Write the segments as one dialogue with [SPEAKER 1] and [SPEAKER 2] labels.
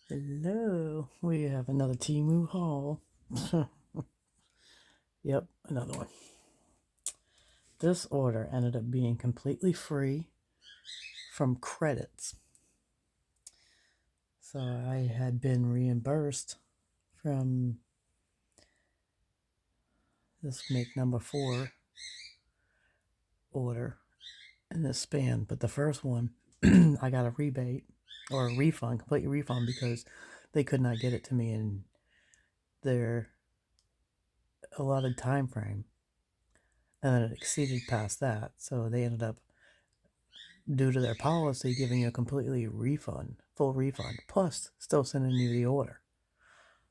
[SPEAKER 1] Hello, we have another Temu haul. Yep, another one. This order ended up being completely free from credits. So I had been reimbursed from this make number 4 order in this span, but the first one I got a rebate or a refund, complete refund, because they could not get it to me in their allotted time frame, and then it exceeded past that, so they ended up, due to their policy, giving you a completely full refund, plus still sending you the order.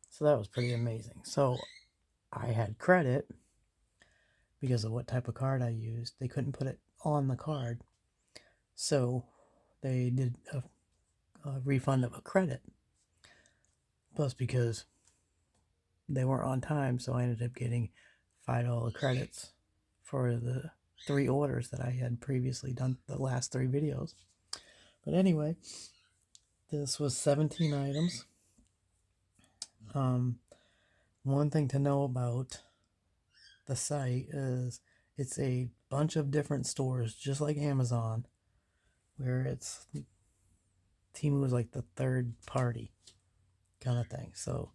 [SPEAKER 1] So that was pretty amazing. So I had credit because of what type of card I used. They couldn't put it on the card, so they did a refund of a credit. Plus, because they weren't on time, so I ended up getting $5 credits for the 3 orders that I had previously done, the last 3 videos. But anyway, this was 17 items. One thing to know about the site is it's a bunch of different stores, just like Amazon, where it's Temu is like the third party kind of thing. So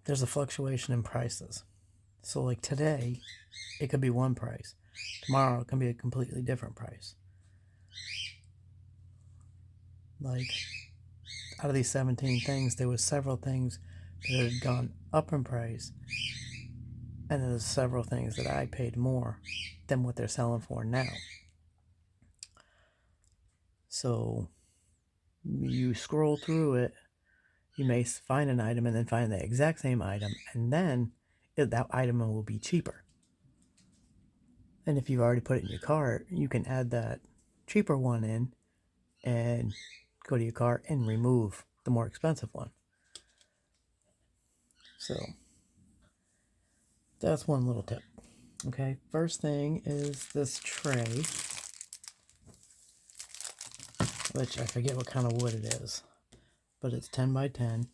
[SPEAKER 1] there's a fluctuation in prices. So like today, it could be one price. Tomorrow, it can be a completely different price. Like out of these 17 things, there was several things that had gone up in price, and there's several things that I paid more than what they're selling for now. So you scroll through it, you may find an item and then find the exact same item, and then that item will be cheaper. And if you've already put it in your cart, you can add that cheaper one in and go to your cart and remove the more expensive one. So that's one little tip. Okay, first thing is this tray, which I forget what kind of wood it is, but it's 10 by 10.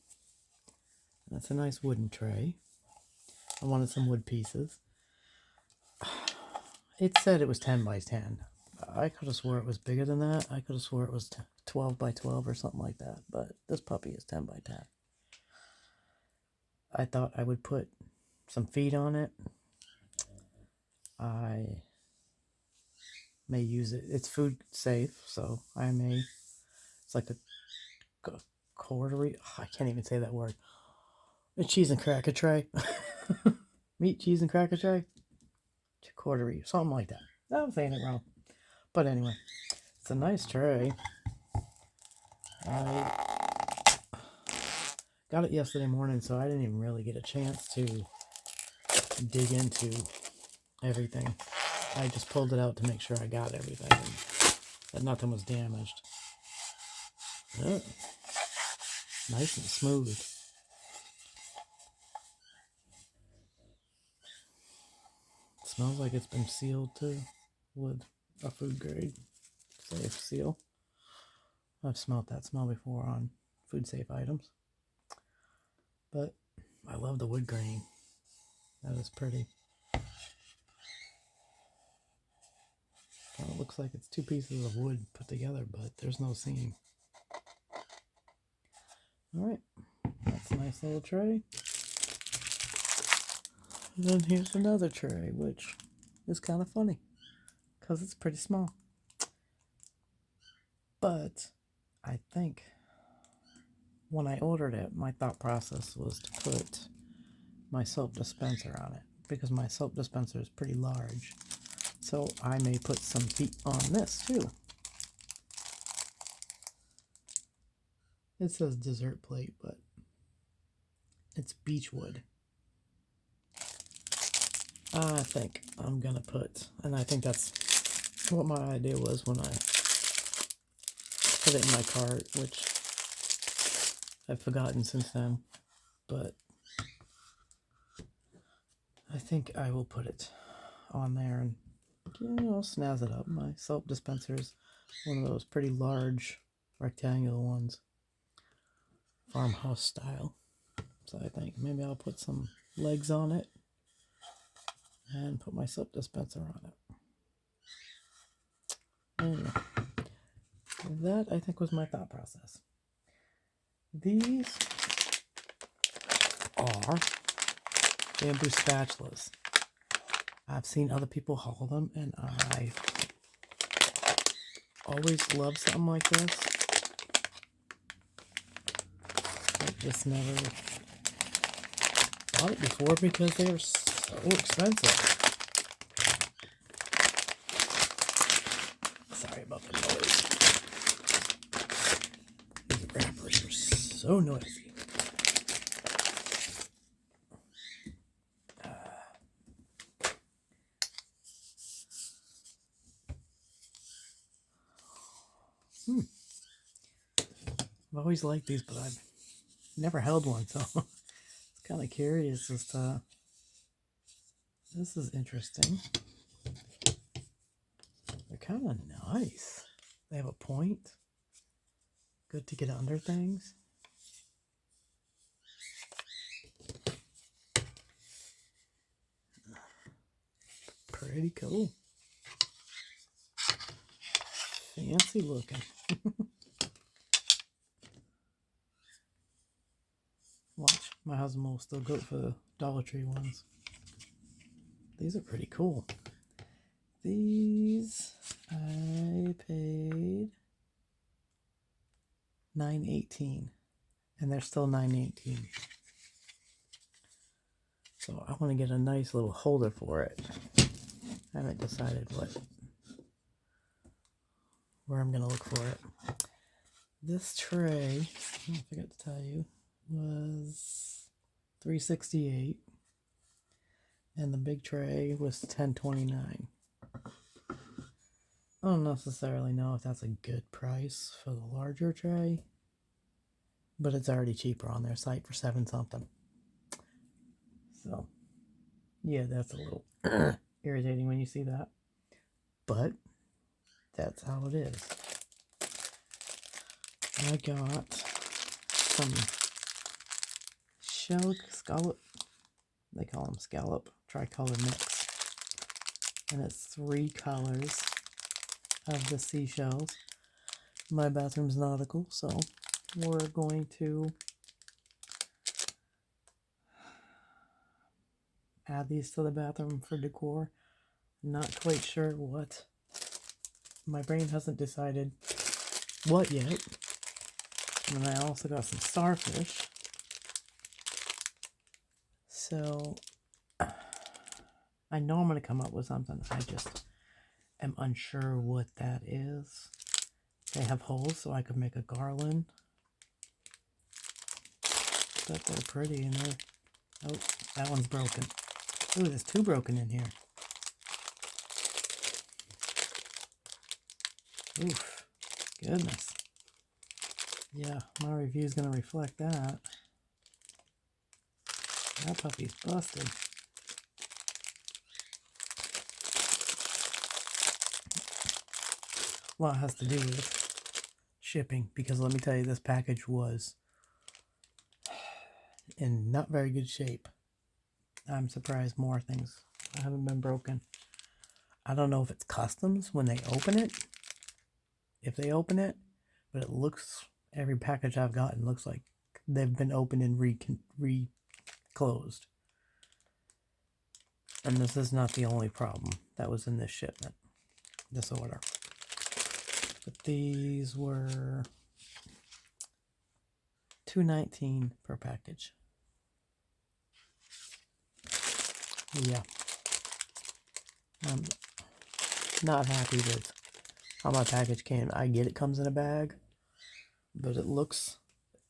[SPEAKER 1] That's a nice wooden tray. I wanted some wood pieces. It said it was 10 by 10. I could have swore it was bigger than that. I could have swore it was 12 by 12 or something like that, but this puppy is 10 by 10. I thought I would put some feet on it. I may use it. It's food safe, so I may. It's like a quartery. I can't even say that word. A cheese and cracker tray. Meat, cheese, and cracker tray. Quartery, something like that. I'm saying it wrong. But anyway, it's a nice tray. I got it yesterday morning, so I didn't even really get a chance to dig into everything. I just pulled it out to make sure I got everything and that nothing was damaged. Oh, nice and smooth. It smells like it's been sealed too with a food grade safe seal. I've smelled that smell before on food safe items. But I love the wood grain. That is pretty. Well, it looks like it's 2 pieces of wood put together, but there's no seam. Alright, that's a nice little tray. And then here's another tray, which is kind of funny, because it's pretty small. But I think when I ordered it, my thought process was to put my soap dispenser on it, because my soap dispenser is pretty large. So I may put some feet on this too. It says dessert plate, but it's beechwood. I think I'm gonna put, and I think that's what my idea was when I put it in my cart, which I've forgotten since then, but I think I will put it on there and, snazz it up. My soap dispenser is one of those pretty large rectangular ones. farmhouse style. So I think maybe I'll put some legs on it and put my soap dispenser on it. Anyway, that I think was my thought process. These are bamboo spatulas. I've seen other people haul them, and I always love something like this. I just never bought it before because they are so expensive. Sorry about the noise. These wrappers are so noisy. I've always liked these, but I've never held one, so it's kind of curious. Just this is interesting. They're kind of nice. They have a point. Good to get under things. Pretty cool. Fancy looking. Watch, my husband will still go for the Dollar Tree ones. These are pretty cool. These I paid $9.18, and they're still $9.18. So I want to get a nice little holder for it. I haven't decided where I'm gonna look for it. This tray, I forgot to tell you, was $3.68, and the big tray was $10.29. I don't necessarily know if that's a good price for the larger tray, but it's already cheaper on their site for $7 something. So, yeah, that's a little irritating when you see that, but that's how it is. I got some scallop, they call them scallop tricolor mix, and it's 3 colors of the seashells. My bathroom's nautical, so we're going to add these to the bathroom for decor. Not quite sure what. My brain hasn't decided what yet. And then I also got some starfish. So I know I'm going to come up with something. I just am unsure what that is. They have holes so I could make a garland. But they're pretty and they're... Oh, that one's broken. Ooh, there's 2 broken in here. Oof. Goodness. Yeah, my review's going to reflect that. That puppy's busted. A lot has to do with shipping, because let me tell you, this package was in not very good shape. I'm surprised more things haven't been broken. I don't know if it's customs when they open it, but it looks, every package I've gotten looks like they've been opened and re-closed. And this is not the only problem that was in this shipment, this order. But these were $2.19 per package. Yeah. I'm not happy with how my package came. I get it comes in a bag, but it looks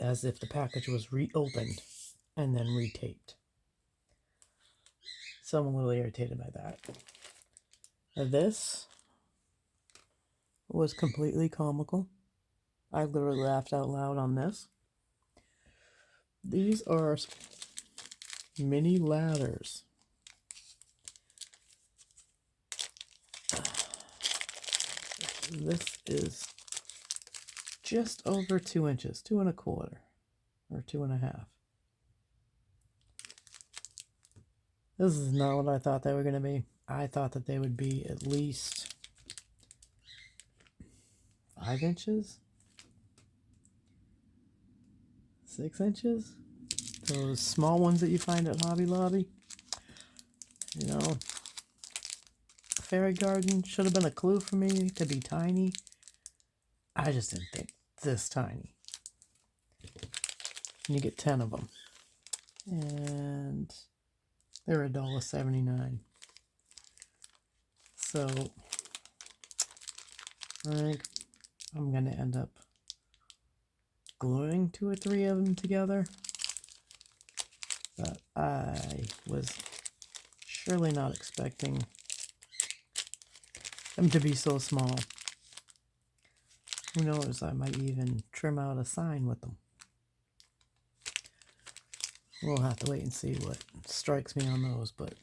[SPEAKER 1] as if the package was reopened and then retaped. So I'm a little irritated by that. This was completely comical. I literally laughed out loud on this. These are mini ladders. This is just over 2 inches, 2 1/4. or 2.5. This is not what I thought they were going to be. I thought that they would be at least 5 inches, 6 inches. Those small ones that you find at Hobby Lobby. You know, Fairy Garden should have been a clue for me to be tiny. I just didn't think this tiny. And you get 10 of them. And they're $1.79. So I think I'm going to end up gluing 2 or 3 of them together. But I was surely not expecting them to be so small. Who knows, I might even trim out a sign with them. We'll have to wait and see what strikes me on those, but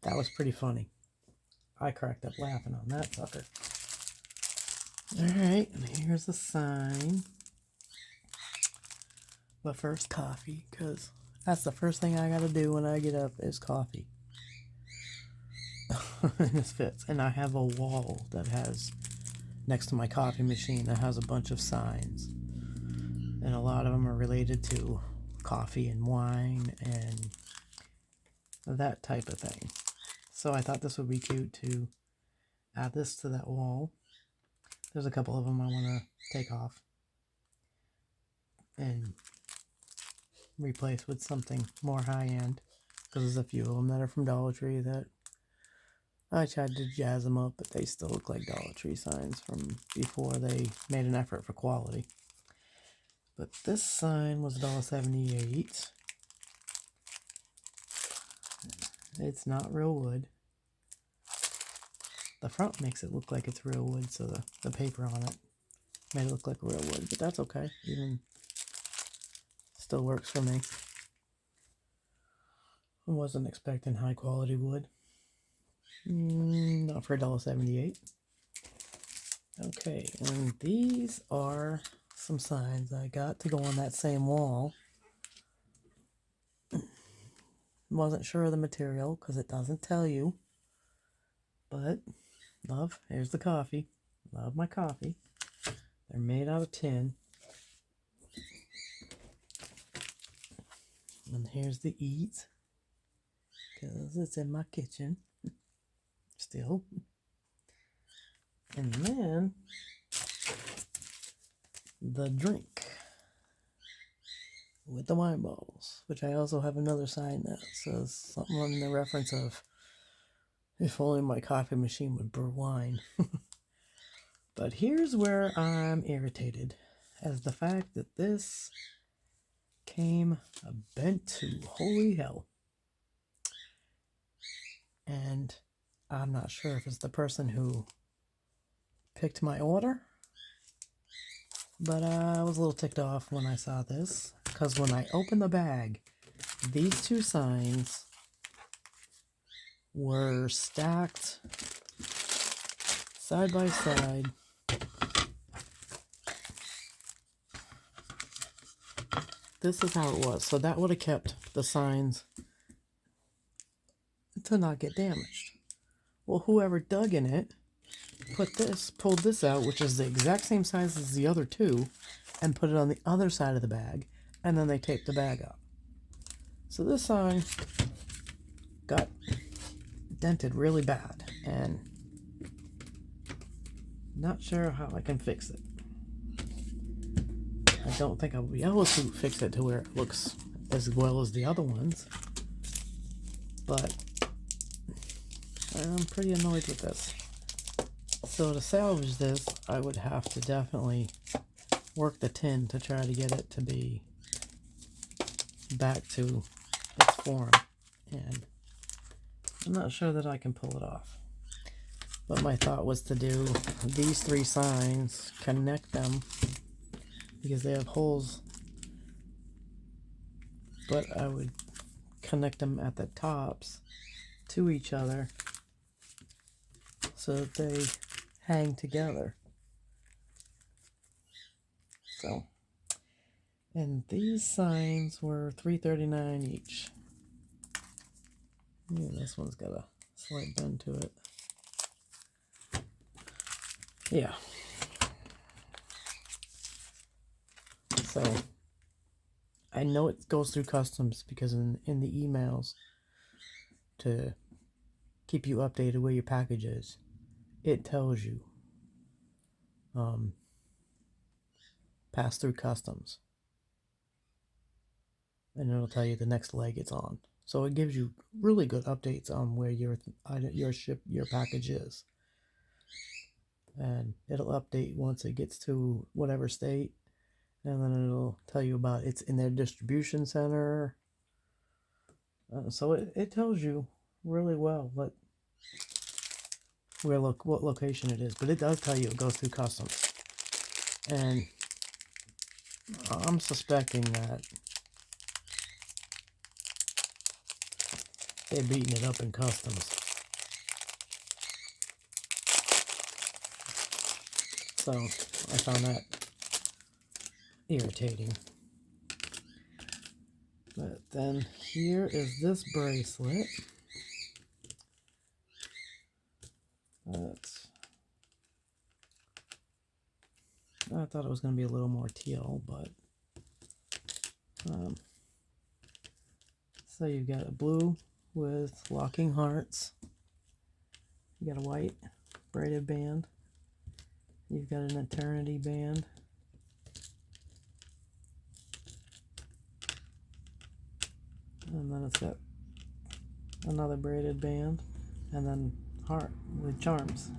[SPEAKER 1] that was pretty funny. I cracked up laughing on that sucker. Alright, here's the sign. But first, coffee, because that's the first thing I gotta do when I get up is coffee. And this fits. And I have a wall that has, next to my coffee machine, that has a bunch of signs. And a lot of them are related to coffee and wine and that type of thing. So I thought this would be cute to add this to that wall. There's a couple of them I want to take off and replace with something more high-end, because there's a few of them that are from Dollar Tree that I tried to jazz them up, but they still look like Dollar Tree signs from before they made an effort for quality. But this sign was $1.78. It's not real wood. The front makes it look like it's real wood, so the paper on it made it look like real wood, but that's okay. Even still works for me. I wasn't expecting high quality wood. Not for $1.78. Okay, and these are some signs I got to go on that same wall. Wasn't sure of the material because it doesn't tell you. But, love, here's the coffee. Love my coffee. They're made out of tin. And here's the eat, because it's in my kitchen still. And then the drink with the wine bottles, which I also have another sign that says something on the reference of, if only my coffee machine would brew wine. But here's where I'm irritated, as the fact that this came bent to holy hell. And I'm not sure if it's the person who picked my order, but I was a little ticked off when I saw this, because when I opened the bag, these 2 signs were stacked side by side. This is how it was. So that would have kept the signs to not get damaged. Well, whoever dug in it pulled this out, which is the exact same size as the other 2, and put it on the other side of the bag, and then they taped the bag up. So this sign got dented really bad, and not sure how I can fix it. I don't think I'll be able to fix it to where it looks as well as the other ones, but I'm pretty annoyed with this. So to salvage this, I would have to definitely work the tin to try to get it to be back to its form, and I'm not sure that I can pull it off. But my thought was to do these 3 signs, connect them, because they have holes, but I would connect them at the tops to each other so that they hang together. So And these signs were $3.39 each. Yeah, this one's got a slight bend to it. Yeah. So I know it goes through customs because in the emails to keep you updated where your package is, it tells you pass through customs, and it'll tell you the next leg it's on. So it gives you really good updates on where your package is, and it'll update once it gets to whatever state, and then it'll tell you about it's in their distribution center. So it tells you really well what location it is, but it does tell you it goes through customs, and I'm suspecting that they're beating it up in customs. So I found that irritating. But then here is this bracelet. I thought it was going to be a little more teal, but so you've got a blue with locking hearts. You got a white braided band. You've got an eternity band. And then it's got another braided band. And then heart with charms.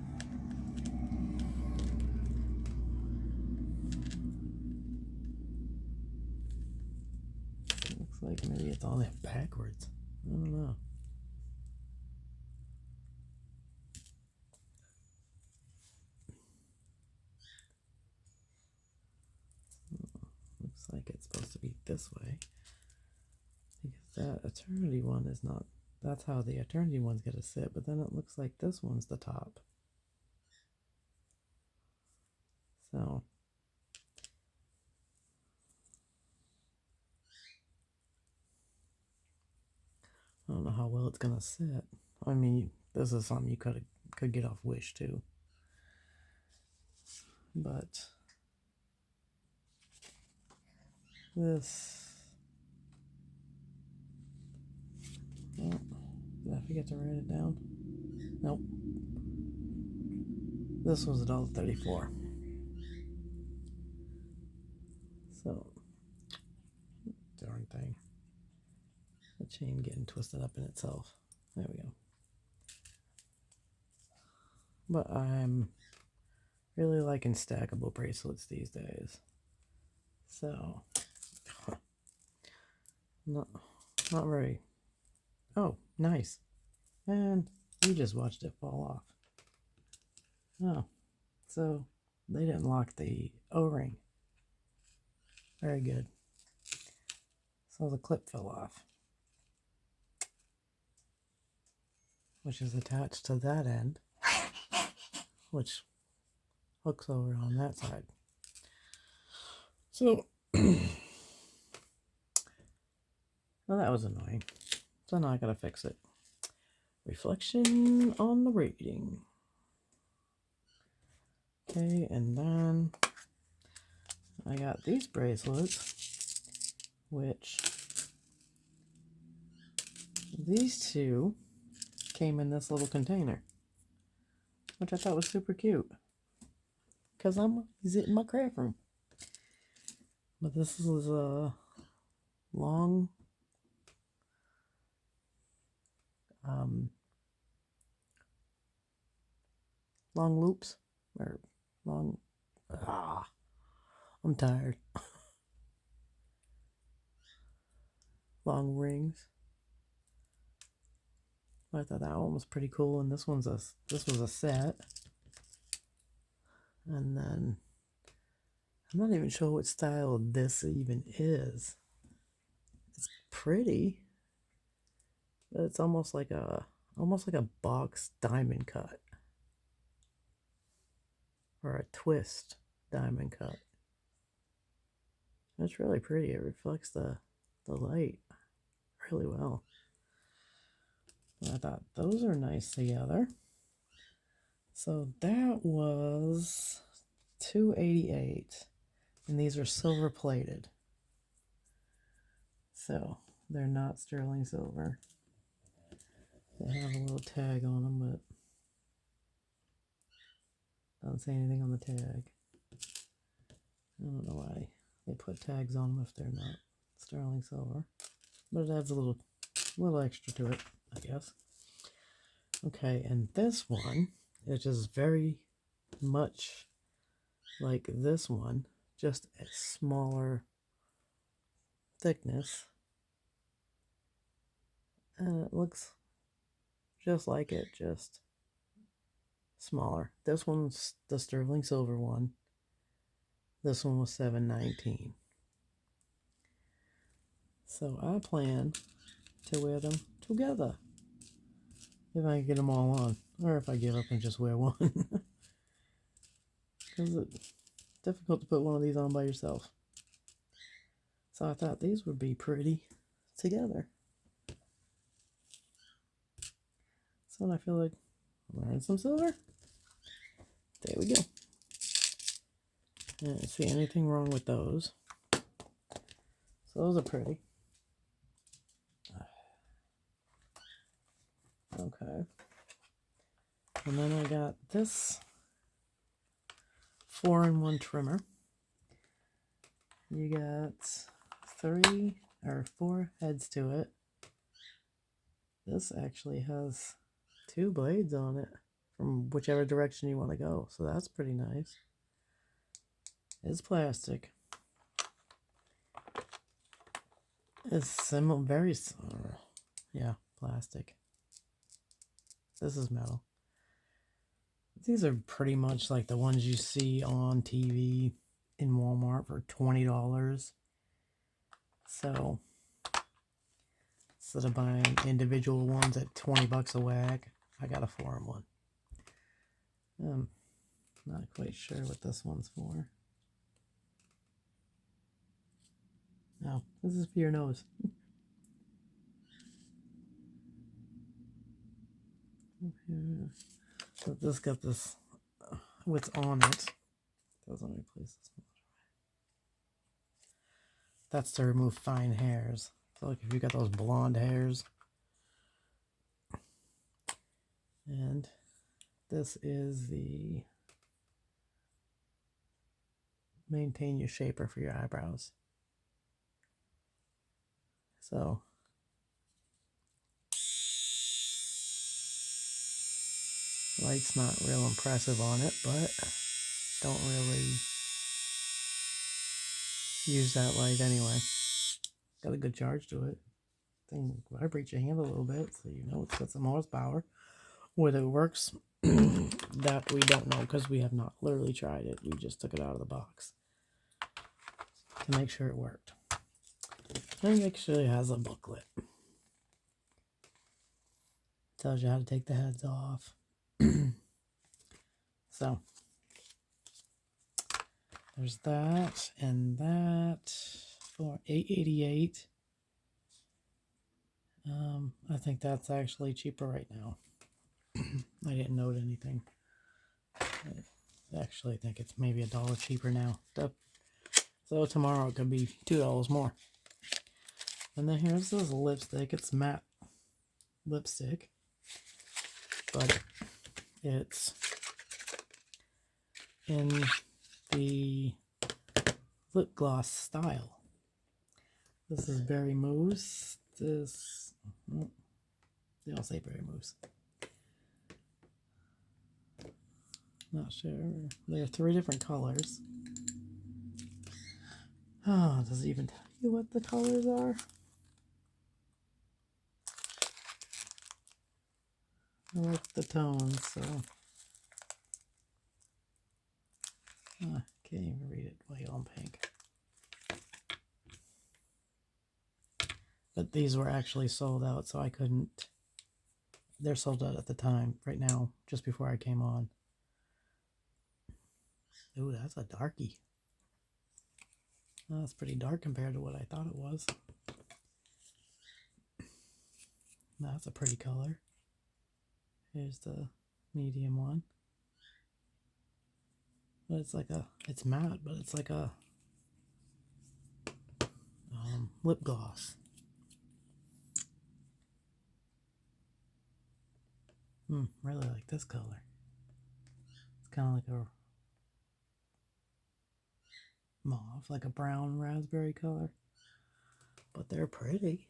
[SPEAKER 1] It looks like maybe it's all that backwards. I don't know. Looks like it's supposed to be this way. Because that eternity one is not. That's how the eternity one's going to sit. But then it looks like this one's the top. So. I don't know how well it's going to sit. I mean, this is something you could get off Wish too. But this, oh, did I forget to write it down? Nope. This was $1.34. So, darn thing. The chain getting twisted up in itself. There we go. But I'm really liking stackable bracelets these days. So, not very. Oh, nice. And you just watched it fall off. Oh, so they didn't lock the O-ring. Very good. So the clip fell off, which is attached to that end, which hooks over on that side. So, well, that was annoying. So now I gotta fix it. Reflection on the rating. Okay, and then I got these bracelets, which these two came in this little container, which I thought was super cute because I'm using it in my craft room. But this is a long long loops or long I'm tired. Long rings. I thought that one was pretty cool, and this was a set. And then I'm not even sure what style this even is. It's pretty, but it's almost like a box diamond cut or a twist diamond cut. It's really pretty. It reflects the light really well. I thought those are nice together. So that was $288, and these are silver plated. So they're not sterling silver. They have a little tag on them, but doesn't say anything on the tag. I don't know why they put tags on them if they're not sterling silver, but it adds a little extra to it, I guess. Okay, and this one, it is very much like this one, just a smaller thickness, and it looks just like it, just smaller. This one's the sterling silver one. This one was $7.19. So I plan to wear them together if I can get them all on, or if I give up and just wear one. Because it's difficult to put one of these on by yourself. So I thought these would be pretty together. So I feel like I'm wearing some silver. There we go. I don't see anything wrong with those. So those are pretty. Okay. And then I got this 4-in-1 trimmer. You got 3 or 4 heads to it. This actually has 2 blades on it from whichever direction you want to go. So that's pretty nice. It's plastic. It's very similar. Yeah, plastic. This is metal. These are pretty much like the ones you see on TV in Walmart for $20. So instead of buying individual ones at $20 a whack, I got a 4-in-1. Not quite sure what this one's for. No, this is for your nose. So this got this, what's on it. Let me place this one. That's to remove fine hairs. So like if you got those blonde hairs. And this is the maintain your shaper for your eyebrows. So light's not real impressive on it, but don't really use that light anyway. Got a good charge to it. Thing vibrates your hand a little bit, so you know it's got some horsepower. Whether it works, that we don't know because we have not literally tried it. We just took it out of the box to make sure it worked. And it actually has a booklet. Tells you how to take the heads off. So there's that and that for $8.88. I think that's actually cheaper right now. I didn't note anything. I actually think it's maybe $1 cheaper now. So tomorrow it could be $2 more. And then here's this lipstick. It's matte lipstick, but it's in the lip gloss style. This is berry mousse. This, they don't say berry mousse. Not sure. There are 3 different colors. Oh, does it even tell you what the colors are? I like the tones, so can't even read it. White on pink. But these were actually sold out, so I couldn't. They're sold out at the time, right now, just before I came on. Ooh, that's a darkie. That's pretty dark compared to what I thought it was. That's a pretty color. Here's the medium one. But it's matte, but it's like a lip gloss. Really like this color. It's kind of like a mauve, like a brown raspberry color. But they're pretty.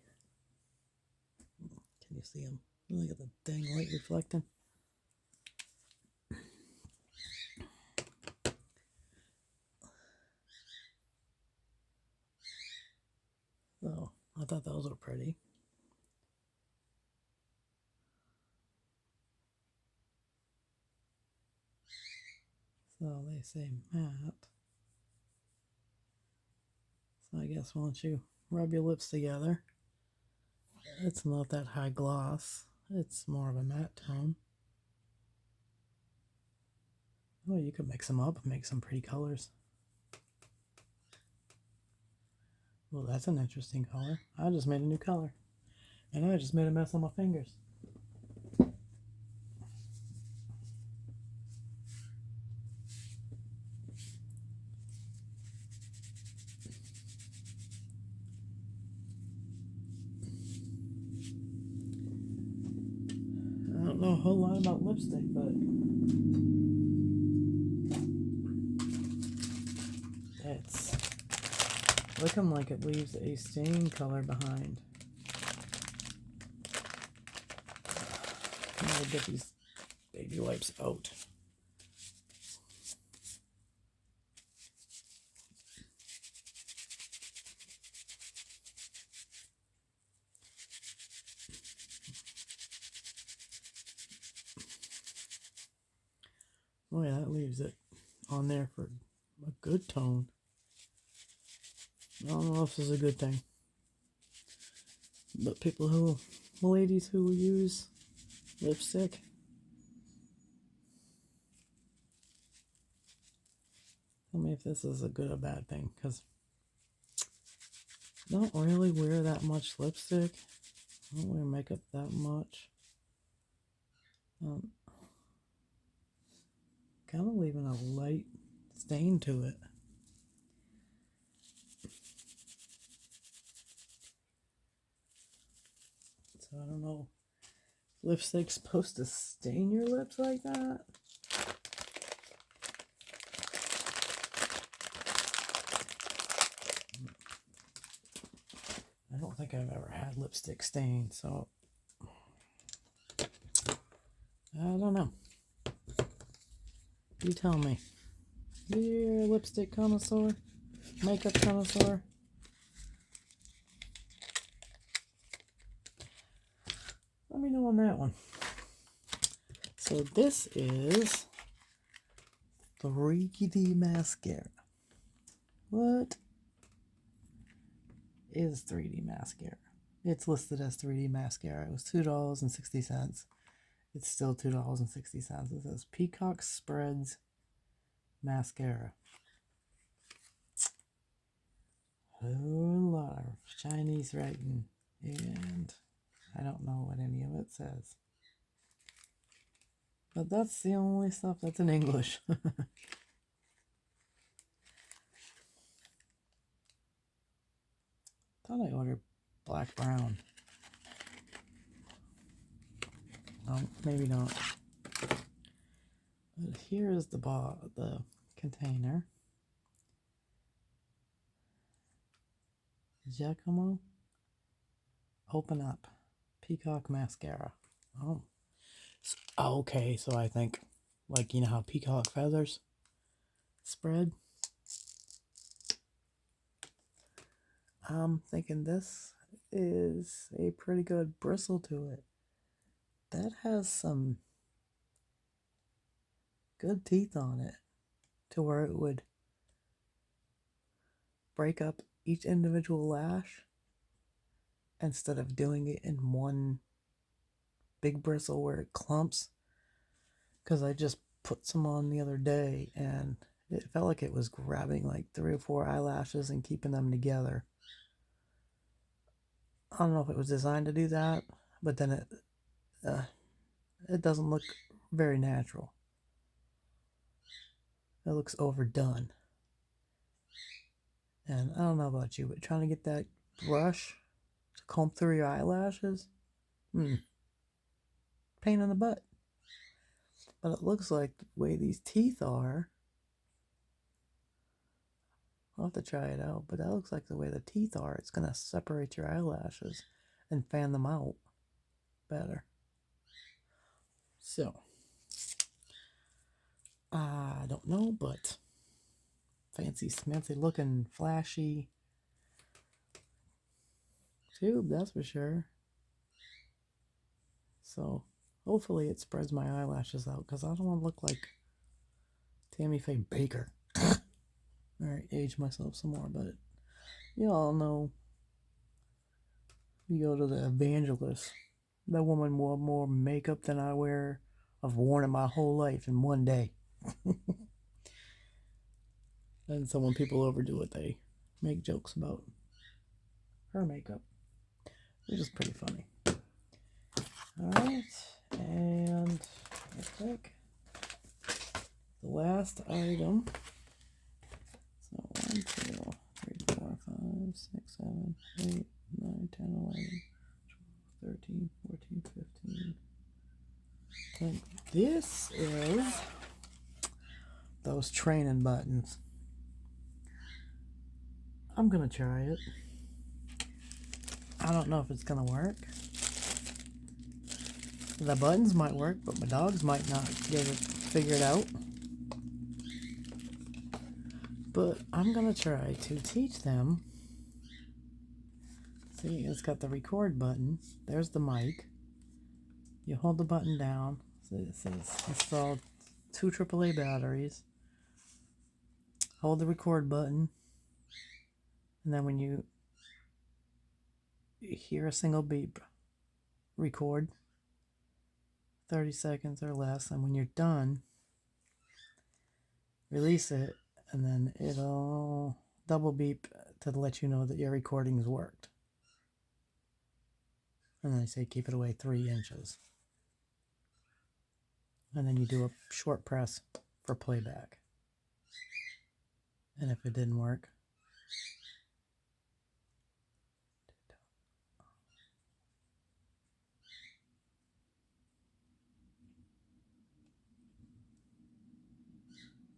[SPEAKER 1] Can you see them? Look at the dang light reflecting. So, I thought those were pretty. So they say matte. So I guess once you rub your lips together, it's not that high gloss. It's more of a matte tone. Oh, you could mix them up and make some pretty colors. Well, that's an interesting color. I just made a new color. And I just made a mess on my fingers. I don't know a whole lot about lipstick, but it's looking like it leaves a stain color behind. I'm gonna get these baby wipes out. Boy, that leaves it on there for a good tone. I don't know if this is a good thing. But ladies who use lipstick, tell me if this is a good or bad thing, because I don't really wear that much lipstick. I don't wear makeup that much. Kind of leaving a light stain to it. So I don't know. Lipstick's supposed to stain your lips like that? I don't think I've ever had lipstick stain, so I don't know. You tell me. You're a lipstick connoisseur? Makeup connoisseur? Let me know on that one. So this is 3D mascara. What is 3D mascara? It's listed as 3D mascara. It was $2.60. It's still $2.60. It says Peacock Spreads Mascara. A lot of Chinese writing, and I don't know what any of it says. But that's the only stuff that's in English. Thought I ordered black brown. Oh, maybe not. But here is the container. Giacomo, open up. Peacock mascara. Oh. Okay, so I think, like, you know how peacock feathers spread? I'm thinking this is a pretty good bristle to it. That has some good teeth on it to where it would break up each individual lash instead of doing it in one big bristle where it clumps. Because I just put some on the other day and It felt like it was grabbing like 3 or 4 eyelashes and keeping them together. I don't know if it was designed to do that, but then it doesn't look very natural. It looks overdone. And I don't know about you, but trying to get that brush to comb through your eyelashes, pain in the butt. But it looks like the way these teeth are, I'll have to try it out, but that looks like the way the teeth are, it's going to separate your eyelashes and fan them out better. So, I don't know, but fancy smancy looking flashy tube, that's for sure. So hopefully it spreads my eyelashes out, because I don't want to look like Tammy Faye Baker. Alright, age myself some more, but you all know, you go to the evangelist, that woman wore more makeup than I've worn in my whole life in one day. And so when people overdo it, they make jokes about her makeup, which is pretty funny. Alright, and let's take the last item. So 1, 2, 3, 4, 5, 6, 7, 8, 9, 10, 11, 12, 13, 14, 15. And this is those training buttons. I'm gonna try it. I don't know if it's gonna work. The buttons might work, but my dogs might not get it figured out. But I'm gonna try to teach them. See, it's got the record button. There's the mic. You hold the button down. So it says install 2 AAA batteries. Hold the record button. And then when you hear a single beep, record 30 seconds or less. And when you're done, release it. And then it'll double beep to let you know that your recording's worked. And then I say keep it away 3 inches. And then you do a short press for playback. And if it didn't work,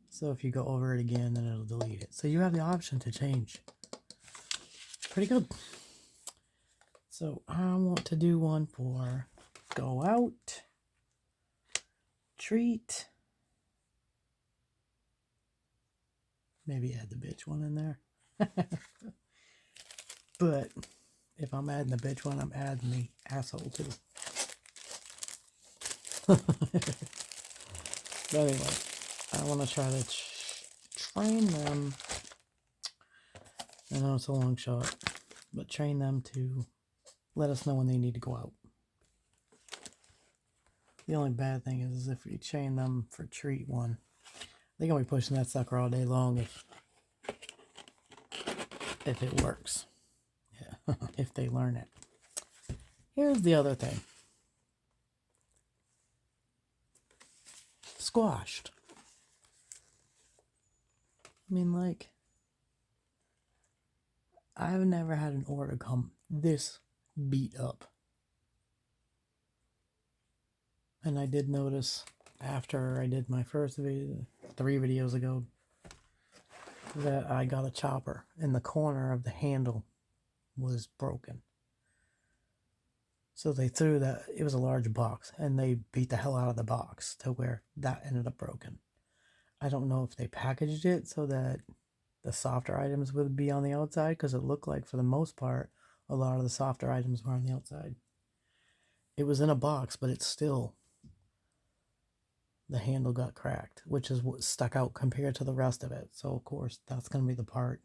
[SPEAKER 1] so if you go over it again, then it'll delete it. So you have the option to change. Pretty good. So I want to do one for go out, treat. Maybe add the bitch one in there. But if I'm adding the bitch one, I'm adding the asshole too. But anyway, I want to try to train them. I know it's a long shot, but train them to let us know when they need to go out. The only bad thing is if we train them for treat one, they're going to be pushing that sucker all day long if it works. Yeah, if they learn it. Here's the other thing. Squashed. I mean, like, I've never had an order come this beat up. And I did notice after I did my first video, 3 videos ago, that I got a chopper and the corner of the handle was broken. So they threw that, it was a large box, and they beat the hell out of the box to where that ended up broken. I don't know if they packaged it so that the softer items would be on the outside, because it looked like for the most part a lot of the softer items were on the outside. It was in a box, but it's still, the handle got cracked, which is what stuck out compared to the rest of it. So of course that's going to be the part.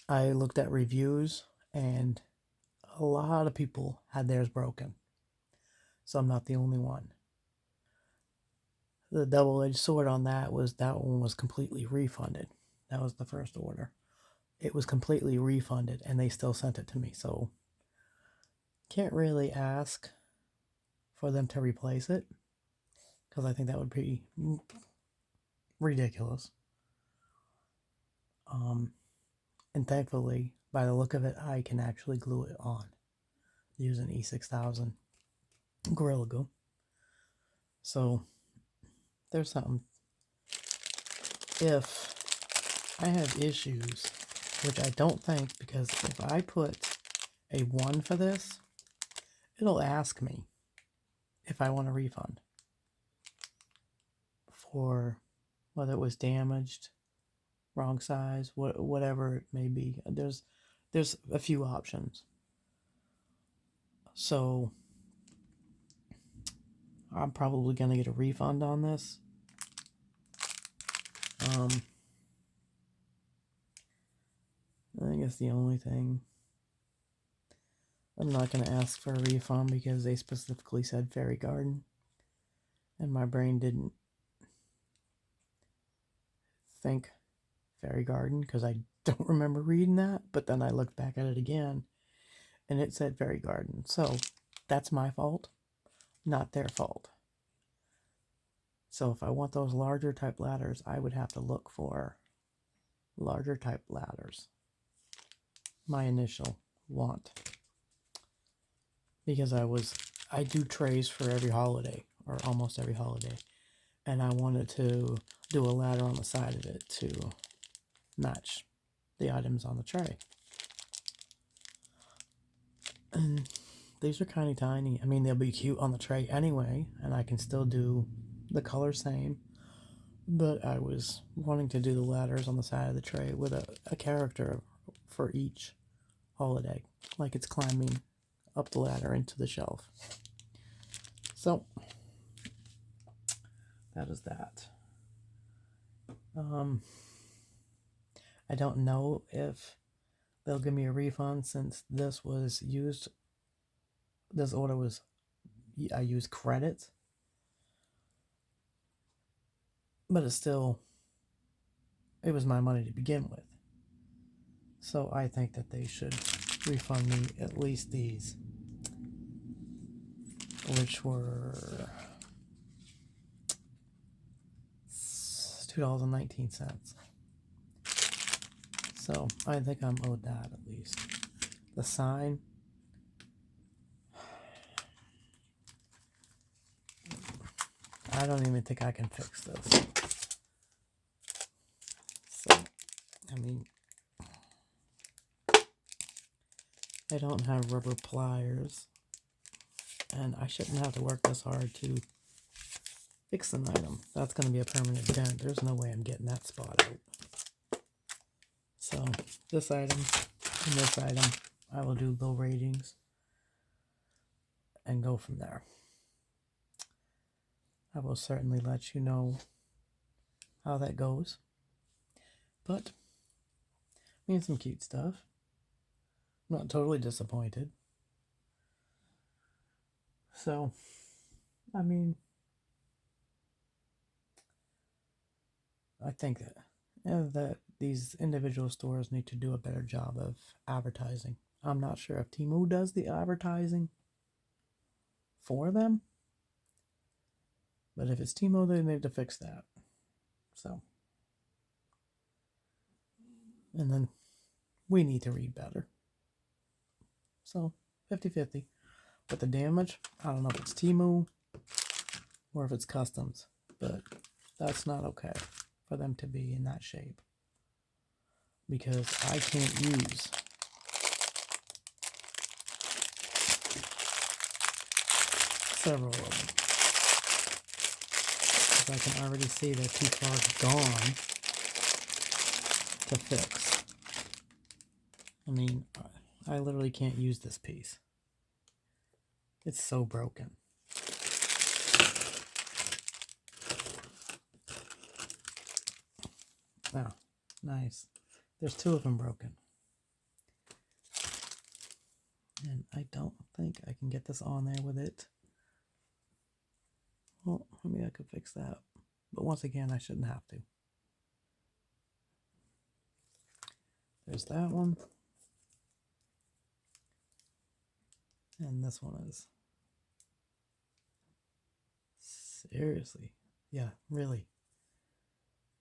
[SPEAKER 1] I looked at reviews and a lot of people had theirs broken, so I'm not the only one. the double-edged sword on that was that one was completely refunded. That was the first order. It was completely refunded, and they still sent it to me. So can't really ask for them to replace it, because I think that would be ridiculous. And thankfully, by the look of it, I can actually glue it on using E6000 Gorilla Glue. So there's something. If I have issues, which I don't think, because if I put a 1 for this, it'll ask me if I want a refund for whether it was damaged, wrong size, whatever it may be. There's a few options. So I'm probably going to get a refund on this. I think it's the only thing. I'm not going to ask for a refund because they specifically said Fairy Garden. And my brain didn't think Fairy Garden because I don't remember reading that. But then I looked back at it again and it said Fairy Garden. So that's my fault, not their fault. So if I want those larger type ladders, I would have to look for larger type ladders. My initial want. Because I do trays for every holiday, or almost every holiday. And I wanted to do a ladder on the side of it to match the items on the tray. And these are kind of tiny. I mean, they'll be cute on the tray anyway, and I can still do the color same. But I was wanting to do the ladders on the side of the tray with a character for each holiday, like it's climbing up the ladder into the shelf. So that is that. I don't know if they'll give me a refund since this was used. This order was, I used credits, but it was my money to begin with. So I think that they should refund me at least these, which were $2.19. So I think I'm owed that at least. The sign, I don't even think I can fix this. So, I mean, I don't have rubber pliers, and I shouldn't have to work this hard to fix an item. That's going to be a permanent dent. There's no way I'm getting that spot out. So, this item and this item, I will do low ratings and go from there. I will certainly let you know how that goes. But, I mean, some cute stuff. I'm not totally disappointed. So, I mean, I think that these individual stores need to do a better job of advertising. I'm not sure if Temu does the advertising for them, but if it's Temu, they need to fix that. So, and then we need to read better. So, 50-50. But the damage, I don't know if it's Temu or if it's customs, but that's not okay for them to be in that shape, because I can't use several of them, because I can already see they're too far gone to fix. I mean, I literally can't use this piece. It's so broken. Oh, nice. There's 2 of them broken. And I don't think I can get this on there with it. Well, maybe I could fix that. But once again, I shouldn't have to. There's that one. And this one is. Seriously. Yeah, really.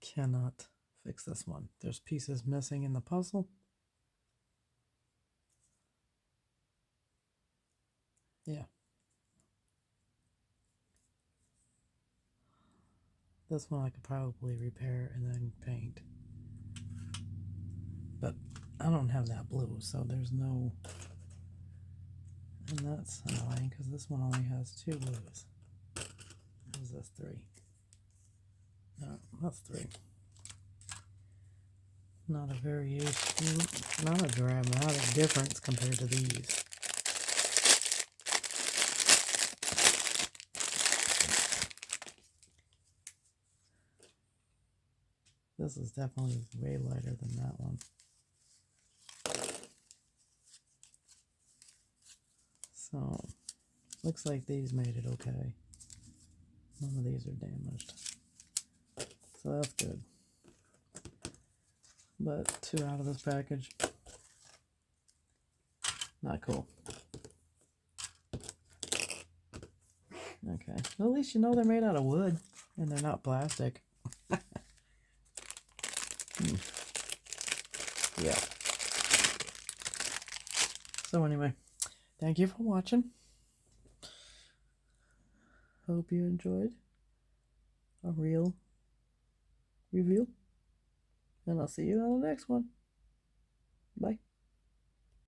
[SPEAKER 1] Cannot fix this one. There's pieces missing in the puzzle. Yeah. This one I could probably repair and then paint. But I don't have that blue, so there's no... And that's annoying because this one only has 2 blues. What is this, 3? No, that's 3. Not a variation, not a dramatic difference compared to these. This is definitely way lighter than that one. So, looks like these made it okay. None of these are damaged. So that's good. But 2 out of this package, not cool. Okay, well, at least you know they're made out of wood and they're not plastic. Yeah. So anyway, thank you for watching. Hope you enjoyed a real review. And I'll see you on the next one. Bye.